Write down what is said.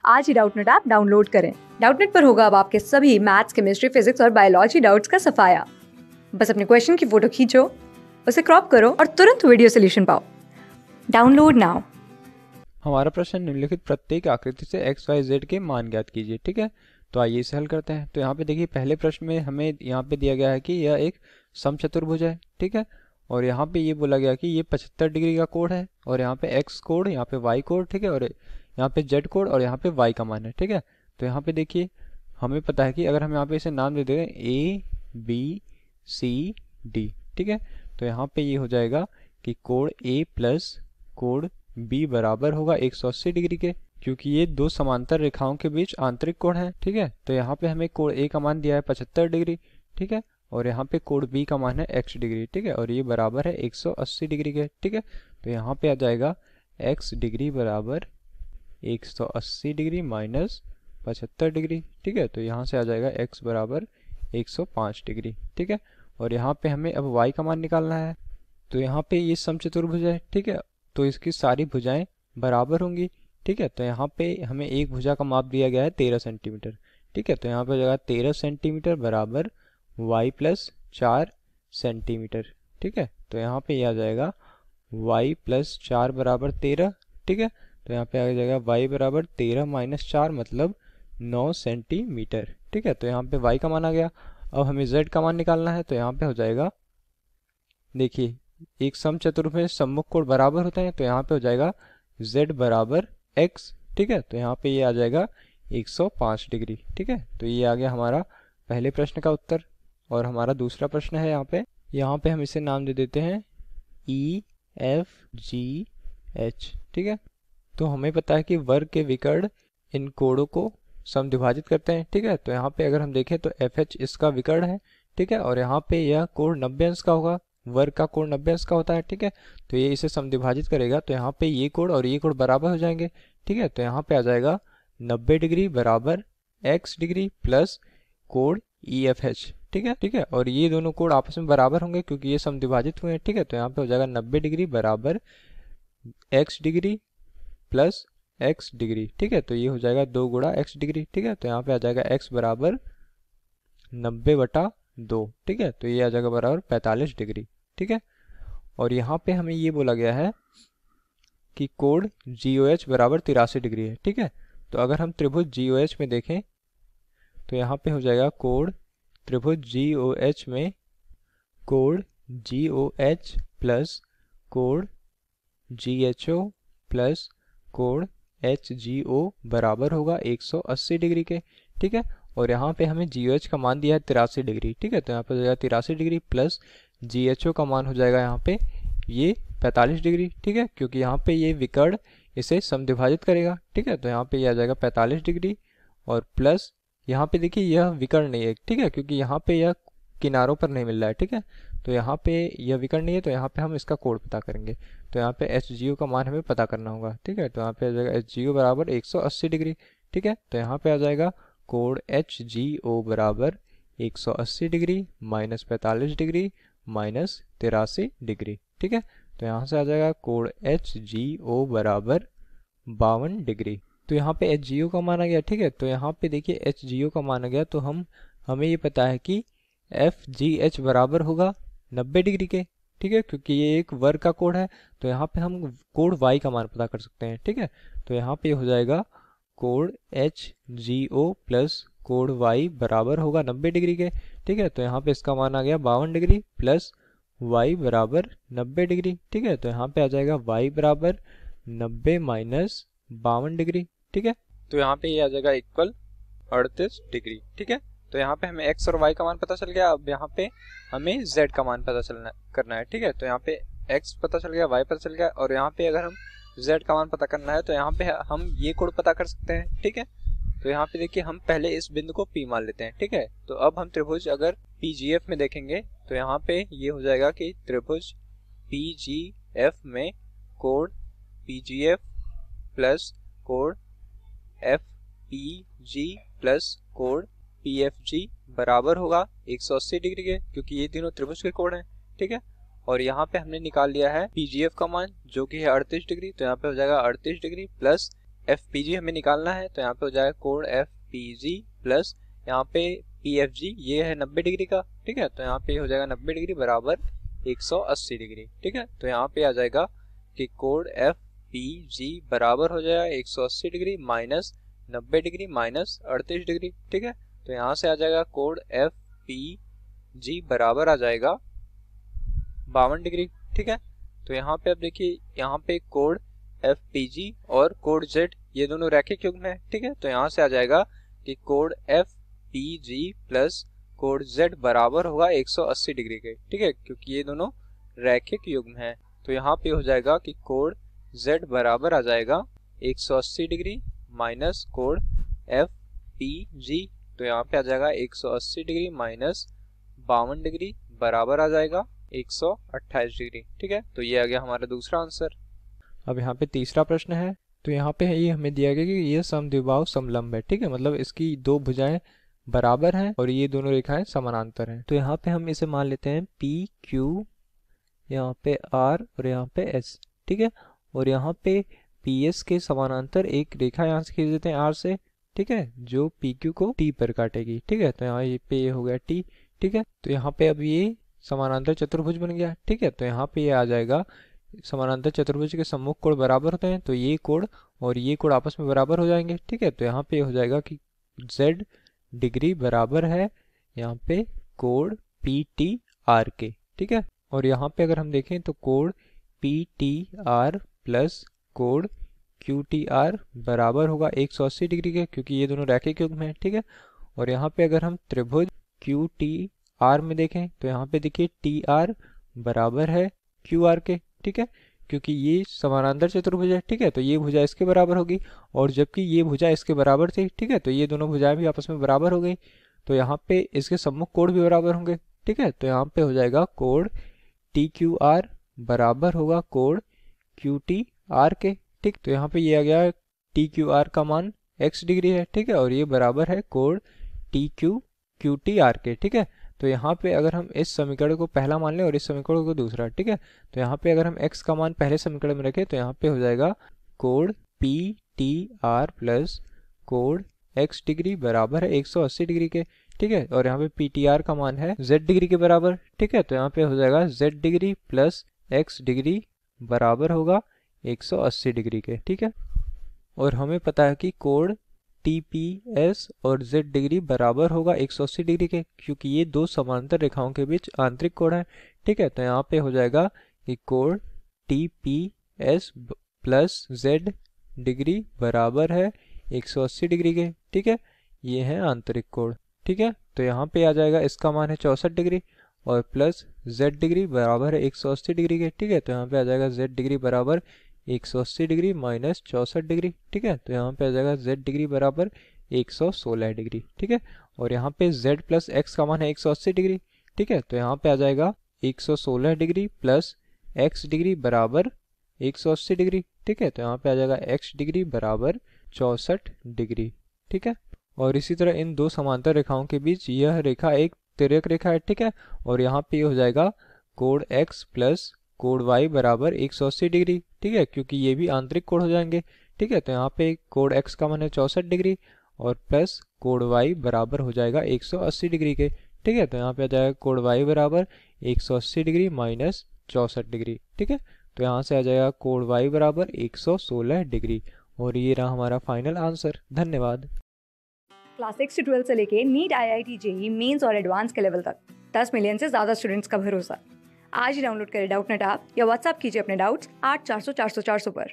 आज ही Doubtnut app download करें। Doubtnut पर होगा अब आपके सभी मैथ्स, केमिस्ट्री, फिजिक्स और बायोलॉजी डाउट्स का सफाया। बस अपने क्वेश्चन की फोटो खींचो, उसे क्रॉप करो और तुरंत वीडियो सोल्यूशन पाओ। Download now. हमारा प्रश्न निम्नलिखित प्रत्येक आकृति से एक्स वाई जेड के मान ज्ञात कीजिए। ठीक है, तो आइए इसे हल करते हैं। तो यहाँ पे देखिए, पहले प्रश्न में हमें यहाँ पे दिया गया है कि यह एक समचतुर्भुज है। ठीक है, और यहाँ पे ये बोला गया कि ये 75 डिग्री का कोण है, और यहाँ पे एक्स कोण, यहाँ पे वाई कोण, ठीक है, और यहाँ पे जेड कोण, और यहाँ पे वाई का मान है। ठीक है, तो यहाँ पे देखिए हमें पता है कि अगर हम यहाँ पे इसे नाम दे दें ए बी सी डी, ठीक है, तो यहाँ पे ये हो जाएगा कि कोण ए प्लस कोण बी बराबर होगा 180 डिग्री के, क्योंकि ये दो समांतर रेखाओं के बीच आंतरिक कोण है। ठीक है, तो यहाँ पे हमें कोण ए का मान दिया है 75 डिग्री। ठीक है, और यहाँ पे कोण बी का मान है x डिग्री। ठीक है, और ये बराबर है 180 डिग्री के। ठीक है, तो यहाँ पे आ जाएगा x डिग्री बराबर 180 डिग्री माइनस 75 डिग्री। ठीक है, तो यहाँ से आ जाएगा x बराबर 105 डिग्री। ठीक है, और यहाँ पे हमें अब y का मान निकालना है। तो यहाँ पे ये समचतुर्भुज है। ठीक है, तो इसकी सारी भुजाएं बराबर होंगी। ठीक है, तो यहाँ पे हमें एक भुजा का माप दिया गया है 13 सेंटीमीटर। ठीक है, तो यहाँ पे हो जाएगा 13 सेंटीमीटर बराबर y प्लस 4 सेंटीमीटर। ठीक है, तो यहाँ पे यह आ जाएगा y प्लस 4 बराबर 13। ठीक है, तो यहाँ पे आ जाएगा y बराबर 13 माइनस 4 मतलब 9 सेंटीमीटर। ठीक है, तो यहाँ पे y का मान आ गया। अब हमें z का मान निकालना है। तो यहाँ पे हो जाएगा, देखिए एक समचतुर्भुज में सम्मुख कोण बराबर होते हैं, तो यहाँ पे हो जाएगा z बराबर x। ठीक है, तो यहाँ पे ये आ जाएगा 105 डिग्री। ठीक है, तो ये आ गया हमारा पहले प्रश्न का उत्तर। और हमारा दूसरा प्रश्न है यहाँ पे हम इसे नाम दे देते हैं E F G H। ठीक है, तो हमें पता है कि वर्ग के विकर्ण इन कोणों को समद्विभाजित करते हैं। ठीक है, तो यहाँ पे अगर हम देखें तो FH इसका विकर्ण है। ठीक है, और यहाँ पे यह कोण 90 अंश का होगा, वर्ग का कोण 90 अंश का होता है। ठीक है, तो ये इसे समद्विभाजित करेगा, तो यहाँ पे ये कोण और ये कोण बराबर हो जाएंगे। ठीक है, तो यहाँ पे आ जाएगा 90 डिग्री बराबर x डिग्री प्लस कोण EFH। ठीक है, और ये दोनों कोण आपस में बराबर होंगे क्योंकि ये समद्विभाजित हुए हैं। ठीक है, तो यहाँ पे हो जाएगा 90 डिग्री बराबर x degree plus x degree. ठीक है, तो ये हो जाएगा 2 गुणा x डिग्री। ठीक है, तो यहाँ पे आ जाएगा x बराबर 90/2। ठीक है, तो ये आ जाएगा बराबर 45 डिग्री। ठीक है, और यहाँ पे हमें ये बोला गया है कि कोण GOH बराबर 83 डिग्री है। ठीक है, तो अगर हम त्रिभुज GOH में देखें तो यहाँ पे हो जाएगा कोण त्रिभुज GOH में कोण GOH प्लस कोण GHO प्लस कोण HGO बराबर होगा 180 डिग्री के। ठीक है, और यहाँ पे हमें GOH का मान दिया है 83 डिग्री। ठीक है, तो यहाँ पे हो जाएगा 83 डिग्री प्लस GHO का मान हो जाएगा यहाँ पे ये 45 डिग्री। ठीक है, क्योंकि यहाँ पे ये विकर्ण इसे समद्विभाजित करेगा। ठीक है, तो यहाँ पे ये आ जाएगा 45 डिग्री और प्लस यहाँ पे देखिए यह विकर्ण नहीं है। ठीक है, क्योंकि यहाँ पे यह किनारों पर नहीं मिल रहा है। ठीक है, तो यहाँ पे यह विकर्ण नहीं है, तो यहाँ पे हम इसका कोण पता करेंगे। तो यहाँ पे HGO का मान हमें पता करना होगा। ठीक है, तो यहाँ पे आ जाएगा HGO बराबर 180 डिग्री। ठीक है, तो यहाँ पे आ जाएगा कोण HGO बराबर 180 degree minus 45 degree minus 83 degree. ठीक है, तो यहाँ से आ जाएगा कोण HGO बराबर 52 डिग्री। तो यहाँ पे HGO का मान आ गया। ठीक है, तो यहाँ पे देखिए HGO का मान आ गया, तो हमें ये पता है कि FGH बराबर होगा 90 डिग्री के। ठीक है, क्योंकि ये एक वर्ग का कोण है, तो यहाँ पे हम कोण y का मान पता कर सकते हैं। ठीक है, तो यहाँ पे हो जाएगा कोण HGO प्लस कोण y बराबर होगा 90 डिग्री के। ठीक है, तो यहाँ पे इसका मान आ गया 52 डिग्री प्लस y बराबर 90 डिग्री। ठीक है, तो यहाँ पे आ जाएगा y बराबर 90 माइनस 52 डिग्री। ठीक है, तो यहाँ पे ये आ जाएगा इक्वल 38 डिग्री। ठीक है, तो यहाँ पे हमें x और y का मान पता चल गया। अब यहाँ पे हमें z का मान पता करना है। ठीक है, तो यहाँ पे x पता चल गया, y पता चल गया, और यहाँ पे अगर हम z का मान पता करना है तो यहाँ पे हम ये कोण पता कर सकते हैं। ठीक है, तो यहाँ पे देखिए हम पहले इस बिंदु को P मान लेते हैं। ठीक है, तो अब हम त्रिभुज अगर PGF में देखेंगे तो यहाँ पे ये हो जाएगा कि त्रिभुज PGF में कोण PGF प्लस कोण FPG प्लस कोण PFG बराबर होगा 180 डिग्री के, क्योंकि ये तीनों त्रिभुज के कोण हैं। ठीक है, और यहाँ पे हमने निकाल लिया है PGF का मान जो कि है 38 डिग्री, तो यहाँ पे हो जाएगा 38 degree plus F P G हमें निकालना है, तो यहाँ पे हो जाएगा कोण एफ पी जी प्लस यहाँ पे पी एफ जी, ये है 90 डिग्री का, ठीक है। तो यहाँ पे हो जाएगा 90 डिग्री बराबर 180 डिग्री, ठीक है। तो यहाँ पे आ जाएगा कि कोण एफ पी जी बराबर हो जाएगा 180 degree minus 90 degree minus 38 degree, ठीक है। तो यहाँ से आ जाएगा कोण एफ पी जी बराबर आ जाएगा 52 डिग्री, ठीक है। तो यहाँ पे अब देखिए, यहाँ पे कोण एफ पी जी और कोण जेड ये दोनों रैखिक युग्म है, ठीक है। तो यहाँ से आ जाएगा कि कोण एफ पी जी प्लस कोण जेड बराबर होगा 180 डिग्री के, ठीक है, क्योंकि ये दोनों रैखिक युग्म है। तो यहाँ पे हो जाएगा कि कोण जेड बराबर आ जाएगा 180 डिग्री माइनस कोण एफ पी जी, तो यहाँ पे आ जाएगा 180 डिग्री माइनस 52 डिग्री बराबर आ जाएगा 128 डिग्री, ठीक है। तो ये आ गया हमारा दूसरा आंसर। अब यहाँ पे तीसरा प्रश्न है, तो यहाँ पे ये हमें दिया गया कि ये समद्विबाहु समलंब है, ठीक है, मतलब इसकी दो भुजाएं बराबर हैं और ये दोनों रेखाएं समानांतर हैं। तो यहाँ पे हम इसे मान लेते हैं पी क्यू, यहाँ पे आर और यहाँ पे एस, ठीक है। और यहाँ पे पी एस के समानांतर एक रेखा यहाँ से खींच देते हैं आर से, ठीक है, जो पी क्यू को टी पर काटेगी, ठीक है। तो यहाँ ये पे ये हो गया टी, ठीक है। तो यहाँ पे अब ये समानांतर चतुर्भुज बन गया, ठीक है। तो यहाँ पे ये आ जाएगा समानांतर चतुर्भुज के सम्मुख कोण बराबर होते हैं, तो ये कोण और ये कोण आपस में बराबर हो जाएंगे, ठीक है। तो यहाँ पे हो जाएगा कि z डिग्री बराबर है यहाँ पे कोण पी टी आर के, ठीक है। और यहाँ पे अगर हम देखें तो कोण पी टी आर प्लस कोण क्यू टी आर बराबर होगा 180 डिग्री के, क्योंकि ये दोनों रैखिक युग्म हैं, ठीक है। और यहाँ पे अगर हम त्रिभुज क्यू टी आर में देखें तो यहाँ पे देखिए टी आर बराबर है क्यू आर के, ठीक है, क्योंकि ये समानांतर चतुर्भुज है, ठीक है। तो ये भुजा इसके बराबर होगी और जबकि ये भुजा इसके बराबर थी, ठीक है, तो ये दोनों भुजाएं भी आपस में बराबर हो गई। तो यहाँ पे इसके सम्मुख कोण भी बराबर होंगे, ठीक है। तो यहाँ पे हो जाएगा कोण टी क्यू आर बराबर होगा कोण क्यू टी आर के, ठीक। तो यहाँ पे ये आ गया टी क्यू आर का मान x डिग्री है, ठीक है, और ये बराबर है कोण T Q Q T R के, ठीक है। तो यहाँ पे अगर हम इस समीकरण को पहला मान लें और इस समीकरण को दूसरा, ठीक है, तो यहाँ पे अगर हम x का मान पहले समीकरण में रखें तो यहाँ पे हो जाएगा कोण पी टी आर प्लस कोण x डिग्री बराबर है 180 डिग्री के, ठीक है। और यहाँ पे पी टी आर का मान है z डिग्री के बराबर, ठीक है। तो यहाँ पे हो जाएगा z degree plus x degree बराबर होगा 180 डिग्री के, ठीक है। और हमें पता है कि कोण TPS और Z डिग्री बराबर होगा 180 डिग्री के, क्योंकि ये दो समांतर रेखाओं के बीच आंतरिक कोण है, ठीक है। तो यहाँ पे हो जाएगा कि कोण TPS प्लस Z डिग्री बराबर है 180 डिग्री के, ठीक है, ये है आंतरिक कोण, ठीक है। तो यहाँ पे आ जाएगा इसका मान है 64 डिग्री और प्लस Z डिग्री बराबर है 180 डिग्री के, ठीक है। तो यहाँ पे आ जाएगा Z डिग्री बराबर 180 डिग्री माइनस 64 डिग्री, ठीक है। तो यहाँ पे आ जाएगा z डिग्री बराबर 116 डिग्री, ठीक है। और यहाँ पे z प्लस x का मान है 180 डिग्री, ठीक है। तो यहाँ पे आ जाएगा 116 डिग्री प्लस x डिग्री बराबर 180 डिग्री, ठीक है। तो यहाँ पे आ जाएगा x डिग्री बराबर 64 डिग्री, ठीक है। और इसी तरह इन दो समांतर रेखाओं के बीच यह रेखा एक तिर्यक रेखा है, ठीक है। और यहाँ पे हो जाएगा कोण x प्लस कोण y बराबर 180 डिग्री, ठीक है, क्योंकि ये भी आंतरिक कोण हो जाएंगे, ठीक है। तो यहाँ पे कोण x का मान है 64 डिग्री और प्लस कोण y बराबर हो जाएगा 180 डिग्री के, ठीक है। तो यहाँ पे आ जाएगा कोण y बराबर 180 डिग्री माइनस 64 डिग्री, ठीक है। तो यहाँ से आ जाएगा कोण y बराबर 116 डिग्री। और ये रहा हमारा फाइनल आंसर। धन्यवाद। क्लास 6 से 12 से लेके नीट, IIT, JEE मेंस और एडवांस के लेवल तक 10 मिलियन से ज़्यादा स्टूडेंट्स का भरोसा। आज ही डाउनलोड करें डाउटनेट ऐप या व्हाट्सएप कीजिए अपने डाउट्स 8400 400 400 पर।